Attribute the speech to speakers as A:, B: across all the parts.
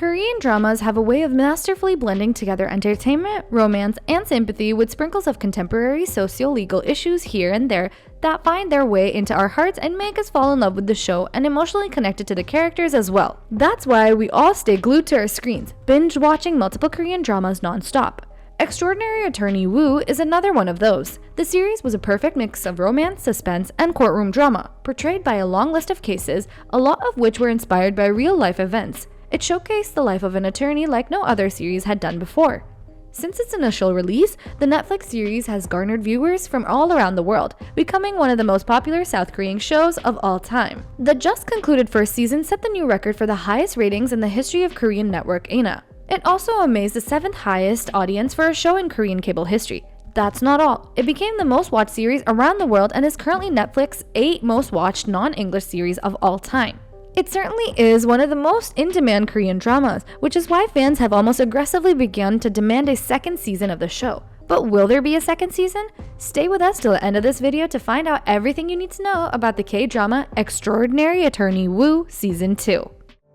A: Korean dramas have a way of masterfully blending together entertainment, romance, and sympathy with sprinkles of contemporary socio-legal issues here and there that find their way into our hearts and make us fall in love with the show and emotionally connected to the characters as well. That's why we all stay glued to our screens, binge-watching multiple Korean dramas non-stop. Extraordinary Attorney Woo is another one of those. The series was a perfect mix of romance, suspense, and courtroom drama, portrayed by a long list of cases, a lot of which were inspired by real-life events. It showcased the life of an attorney like no other series had done before. Since its initial release, the Netflix series has garnered viewers from all around the world, becoming one of the most popular South Korean shows of all time. The just concluded first season set the new record for the highest ratings in the history of Korean network ANA. It also amazed the 7th highest audience for a show in Korean cable history. That's not all. It became the most watched series around the world and is currently Netflix's 8th most watched non-English series of all time. It certainly is one of the most in-demand Korean dramas, which is why fans have almost aggressively begun to demand a second season of the show. But will there be a second season? Stay with us till the end of this video to find out everything you need to know about the K-drama Extraordinary Attorney Woo Season 2.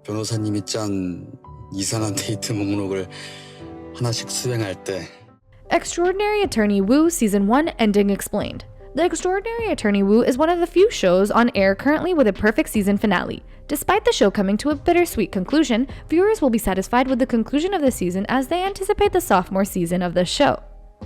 B: 변호사님이 짠 이상한 데이트 목록을 하나씩 수행할 때
A: Extraordinary Attorney Woo Season 1 Ending Explained. The Extraordinary Attorney Woo is one of the few shows on air currently with a perfect season finale. Despite the show coming to a bittersweet conclusion, viewers will be satisfied with the conclusion of the season as they anticipate the sophomore season of the show.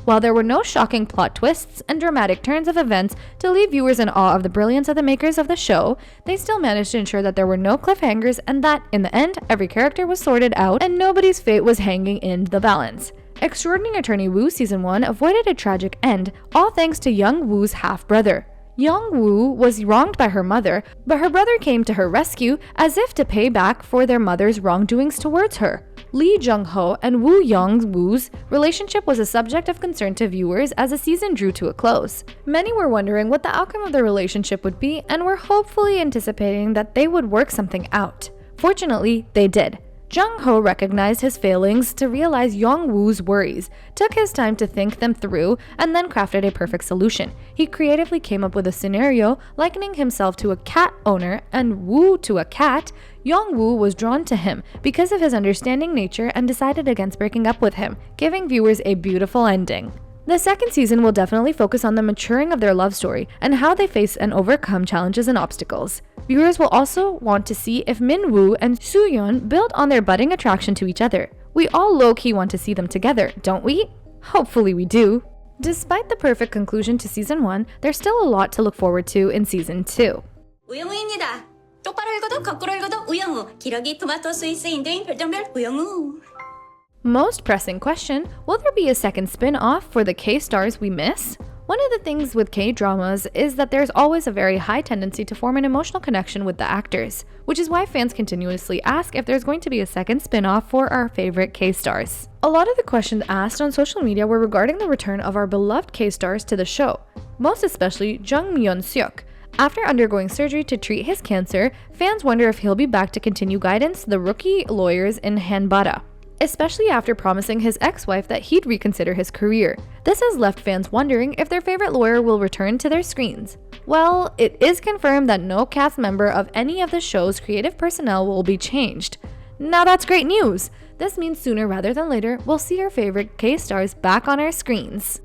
A: While there were no shocking plot twists and dramatic turns of events to leave viewers in awe of the brilliance of the makers of the show, they still managed to ensure that there were no cliffhangers and that, in the end, every character was sorted out and nobody's fate was hanging in the balance. Extraordinary Attorney Woo Season 1 avoided a tragic end, all thanks to Young Woo's half-brother. Young Woo was wronged by her mother, but her brother came to her rescue as if to pay back for their mother's wrongdoings towards her. Lee Jung-ho and Woo Young-woo's relationship was a subject of concern to viewers as the season drew to a close. Many were wondering what the outcome of their relationship would be and were hopefully anticipating that they would work something out. Fortunately, they did. Jung-ho recognized his failings to realize Young-woo's worries, took his time to think them through, and then crafted a perfect solution. He creatively came up with a scenario likening himself to a cat owner and Woo to a cat. Young-woo was drawn to him because of his understanding nature and decided against breaking up with him, giving viewers a beautiful ending. The second season will definitely focus on the maturing of their love story and how they face and overcome challenges and obstacles. Viewers will also want to see if Min-woo and Soo-yeon build on their budding attraction to each other. We all low-key want to see them together, don't we? Hopefully we do. Despite the perfect conclusion to Season 1, there's still a lot to look forward to in Season 2.
C: 우영우입니다. 똑바로 읽어도 거꾸로 읽어도 우영우. 기러기 토마토 스위스 인도인 별똥별 우영우.
A: Most pressing question, will there be a second spin-off for the K-stars we miss? One of the things with K-dramas is that there's always a very high tendency to form an emotional connection with the actors, which is why fans continuously ask if there's going to be a second spin-off for our favorite K-stars. A lot of the questions asked on social media were regarding the return of our beloved K-stars to the show, most especially Jung Myun-seok. After undergoing surgery to treat his cancer, fans wonder if he'll be back to continue guidance to the rookie lawyers in Hanbada, especially after promising his ex-wife that he'd reconsider his career. This has left fans wondering if their favorite lawyer will return to their screens. Well, it is confirmed that no cast member of any of the show's creative personnel will be changed. Now that's great news! This means sooner rather than later, we'll see our favorite K-stars back on our screens.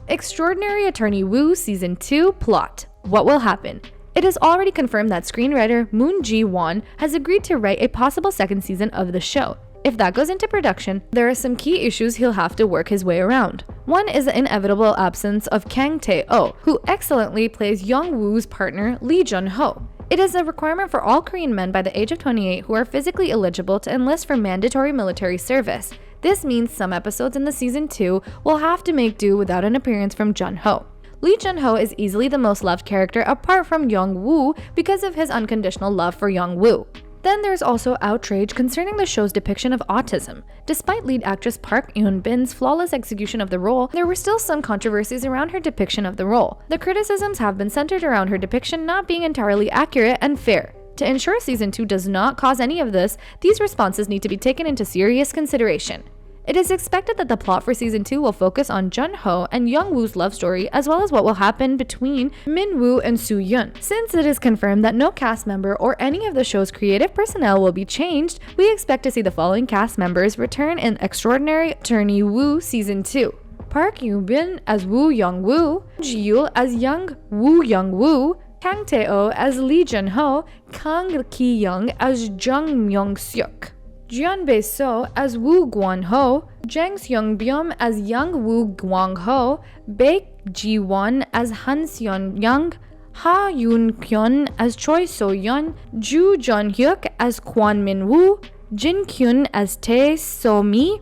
A: Extraordinary Attorney Woo Season 2 Plot. What will happen? It is already confirmed that screenwriter Moon Ji-won has agreed to write a possible second season of the show. If that goes into production, there are some key issues he'll have to work his way around. One is the inevitable absence of Kang Tae-oh, who excellently plays Young-woo's partner Lee Jun-ho. It is a requirement for all Korean men by the age of 28 who are physically eligible to enlist for mandatory military service. This means some episodes in the season 2 will have to make do without an appearance from Jun-ho. Lee Jun-ho is easily the most loved character apart from Young-woo because of his unconditional love for Young-woo. Then there's also outrage concerning the show's depiction of autism. Despite lead actress Park Eun-bin's flawless execution of the role, there were still some controversies around her depiction of the role. The criticisms have been centered around her depiction not being entirely accurate and fair. To ensure Season 2 does not cause any of this, these responses need to be taken into serious consideration. It is expected that the plot for season 2 will focus on Jun-ho and Young-woo's love story, as well as what will happen between Min-woo and Soo-yeon. Since it is confirmed that no cast member or any of the show's creative personnel will be changed, we expect to see the following cast members return in Extraordinary Attorney Woo season 2. Park Yoo-bin as Woo Young-woo, Ji-yul as young Woo Young-woo, Kang Tae-oh as Lee Jun-ho, Kang Ki-young as Jung Myung-seok, Jeon Bae-so as Woo Gwon-ho, Jang Seung-byum as Young Woo Gwang-ho, Baek Ji-won as Han Seon-young, Ha Yoon-kyun as Choi So-yeon, Ju Jun-hyuk as Kwon Min-woo, Jin Kyun as Tae So-mi,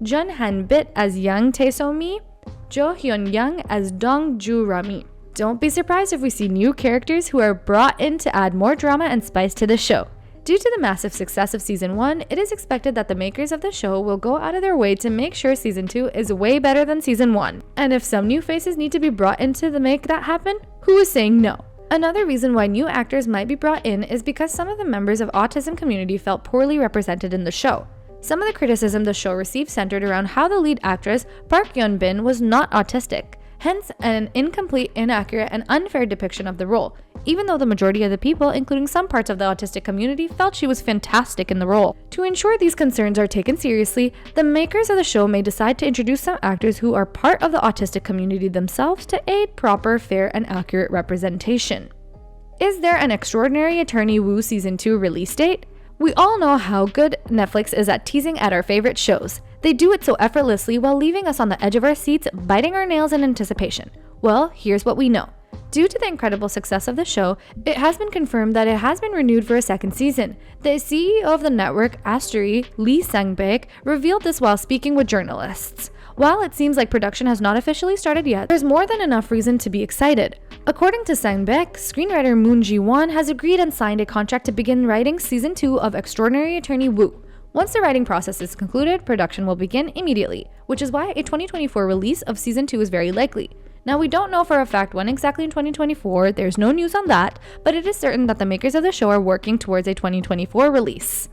A: Jun Han-bit as Young Tae So-mi, Jo Hyun-young as Dong Ju-rami. Don't be surprised if we see new characters who are brought in to add more drama and spice to the show. Due to the massive success of season 1, it is expected that the makers of the show will go out of their way to make sure season 2 is way better than season 1. And if some new faces need to be brought in to make that happen, who is saying no? Another reason why new actors might be brought in is because some of the members of autism community felt poorly represented in the show. Some of the criticism the show received centered around how the lead actress, Park Yeon-bin, was not autistic. Hence, an incomplete, inaccurate, and unfair depiction of the role, even though the majority of the people, including some parts of the autistic community, felt she was fantastic in the role. To ensure these concerns are taken seriously, the makers of the show may decide to introduce some actors who are part of the autistic community themselves to aid proper, fair, and accurate representation. Is there an Extraordinary Attorney Woo Season 2 release date? We all know how good Netflix is at teasing at our favorite shows. They do it so effortlessly while leaving us on the edge of our seats, biting our nails in anticipation. Well, here's what we know. Due to the incredible success of the show, it has been confirmed that it has been renewed for a second season. The CEO of the network, Astery, Lee Sang-baek, revealed this while speaking with journalists. While it seems like production has not officially started yet, there's more than enough reason to be excited. According to Sang-baek, screenwriter Moon Ji-won has agreed and signed a contract to begin writing season 2 of Extraordinary Attorney Woo. Once the writing process is concluded, production will begin immediately, which is why a 2024 release of season 2 is very likely. Now, we don't know for a fact when exactly in 2024, there's no news on that, but it is certain that the makers of the show are working towards a 2024 release.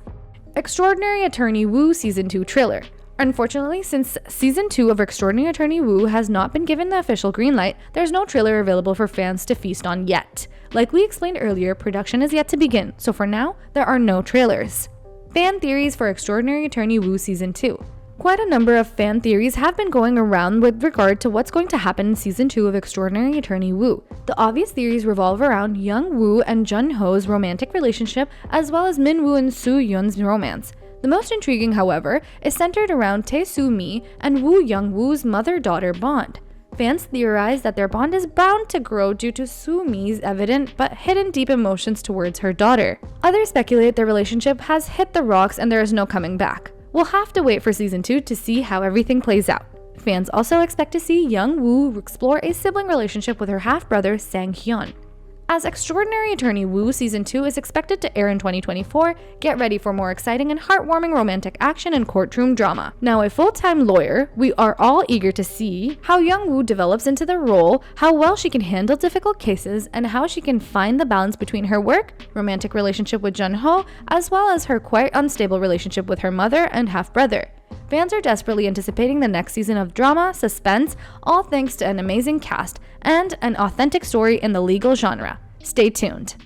A: Extraordinary Attorney Woo Season 2 trailer. Unfortunately, since Season 2 of Extraordinary Attorney Woo has not been given the official green light, there's no trailer available for fans to feast on yet. Like we explained earlier, production is yet to begin, so for now, there are no trailers. Fan theories for Extraordinary Attorney Woo Season 2. Quite a number of fan theories have been going around with regard to what's going to happen in Season 2 of Extraordinary Attorney Woo. The obvious theories revolve around Young Woo and Jun-ho's romantic relationship, as well as Min-woo and Soo-yeon's romance. The most intriguing, however, is centered around Tae Soo-mi and Woo Young-woo's mother-daughter bond. Fans theorize that their bond is bound to grow due to Soo-mi's evident but hidden deep emotions towards her daughter. Others speculate their relationship has hit the rocks and there is no coming back. We'll have to wait for Season 2 to see how everything plays out. Fans also expect to see Young Woo explore a sibling relationship with her half-brother Sang-hyun. As Extraordinary Attorney Woo Season 2 is expected to air in 2024, get ready for more exciting and heartwarming romantic action and courtroom drama. Now, a full-time lawyer, we are all eager to see how Young Woo develops into the role, how well she can handle difficult cases, and how she can find the balance between her work, romantic relationship with Jun-ho, as well as her quite unstable relationship with her mother and half-brother. Fans are desperately anticipating the next season of drama, suspense, all thanks to an amazing cast and an authentic story in the legal genre. Stay tuned.